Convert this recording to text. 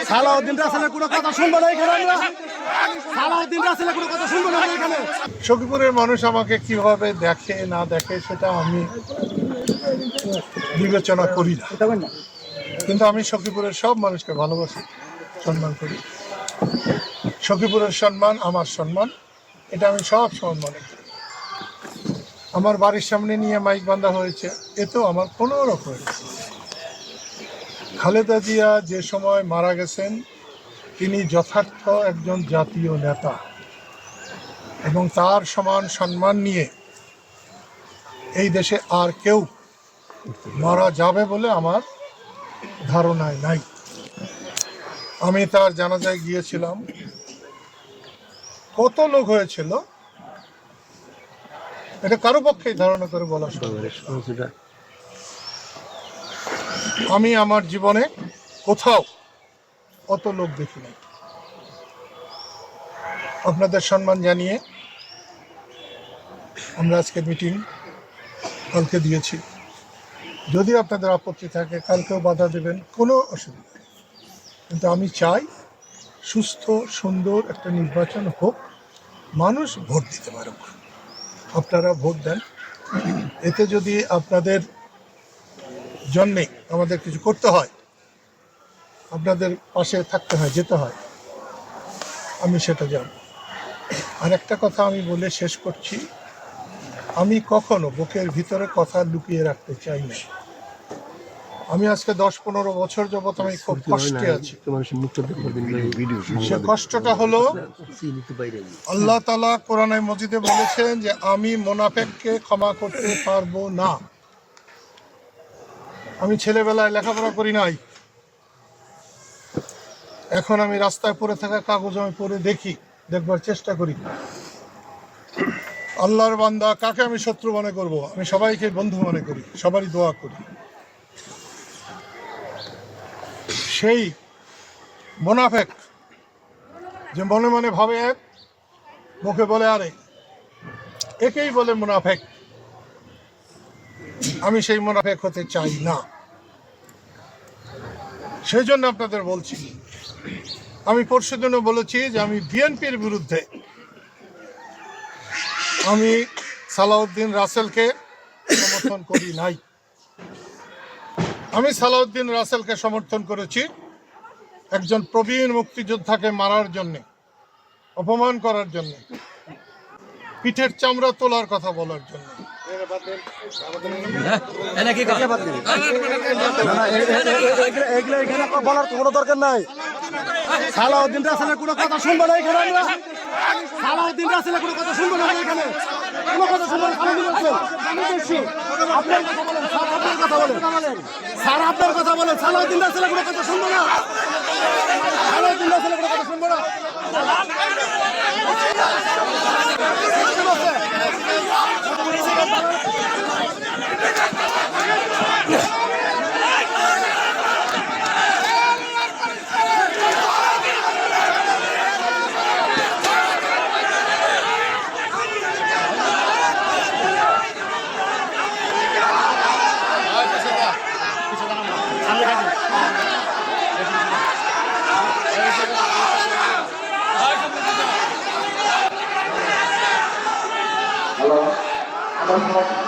সালাউদ্দিন রাসেলের কোনো কথা শুনবো না এখানে আমরা। সালাউদ্দিন রাসেলের কোনো কথা শুনবো না এখানে। সখীপুরের মানুষ আমাকে কিভাবে দেখে না দেখে সেটা আমি বিবেচনা করি না, কিন্তু আমি সখীপুরের সব মানুষকে ভালোবাসি, সম্মান করি। সখীপুরের সম্মান আমার সম্মান, এটা আমি সব সময় মনে করি। আমার বাড়ির সামনে নিয়ে মাইক বাঁধা হয়েছে, এতেও আমার কোনো রকমের। খালেদা জিয়া যে সময় মারা গেছেন, তিনি যথার্থ একজন জাতীয় নেতা এবং তার সমান সম্মান নিয়ে এই দেশে আর কেউ মারা যাবে বলে আমার ধারণায় নাই। আমি তার জানাজায় গিয়েছিলাম, কত লোক হয়েছিল এটা কারো পক্ষেই ধারণা করে বলা সম্ভব। আমি আমার জীবনে কোথাও অত লোক দেখি নাই। আপনাদের সম্মান জানিয়ে আমরা আজকে মিটিং কালকে দিয়েছি। যদি আপনাদের আপত্তি থাকে কালকেও বাধা দেবেন, কোনো অসুবিধা নেই। কিন্তু আমি চাই সুস্থ সুন্দর একটা নির্বাচন হোক, মানুষ ভোট দিতে পারুক। আপনারা ভোট দেন, এতে যদি আপনাদের জন্যে আমাদের কিছু করতে হয়, আপনাদের পাশে থাকতে হয়, যেতে হয়, আমি সেটা যাব। আর একটা কথা আমি বলে শেষ করছি, আমি কখনো বুকের ভিতরে কথা লুকিয়ে রাখতে চাই না। আমি আজকে 10-15 বছর যাবৎ আমি খুব কষ্টে আছি। সে কষ্টটা হলো, আল্লাহ তাআলা কোরআনে মজিদে বলেছেন যে আমি মুনাফিককে ক্ষমা করতে পারবো না। আমি ছেলেবেলায় লেখাপড়া করি নাই, এখন আমি রাস্তায় পড়ে থাকা কাগজ আমি পড়ে দেখি, দেখবার চেষ্টা করি। আল্লাহর বান্দা কাকে আমি শত্রু মনে করব? আমি সবাইকে বন্ধু মনে করি, সবারই দোয়া করি। সেই মুনাফিক যে মনে মনে ভাবে এক, মুখে বলে আরেক, একেই বলে মুনাফিক। আমি সেই মুনাফিক হতে চাই না। সেই জন্য আপনাদের বলছি, আমি পরশুদিনও বলেছি যে আমি বিএনপির বিরুদ্ধে, আমি সালাউদ্দিন রাসেলকে সমর্থন করি নাই। আমি সালাউদ্দিন রাসেলকে সমর্থন করেছি একজন প্রবীণ মুক্তিযোদ্ধাকে মারার জন্যে, অপমান করার জন্যে, পিঠের চামড়া তোলার কথা বলার জন্য। বলার কোনো দরকার নাই। সালাউদ্দিন রাসেলের কোনো কথা শুনবো না এখানে আমরা। সালাউদ্দিন রাসেলের কোনো কথা শুনবো না এখানে, কোনো কথা শুনবো না। আপনার কথা বলেন, আপনার কথা বলেন, স্যার আপনার কথা বলেন। সালাউদ্দিন রাসেলের কোনো কথা শুনবো না। সালাউদ্দিন রাসেলের কোনো কথা শুনবো না। হ্যালো,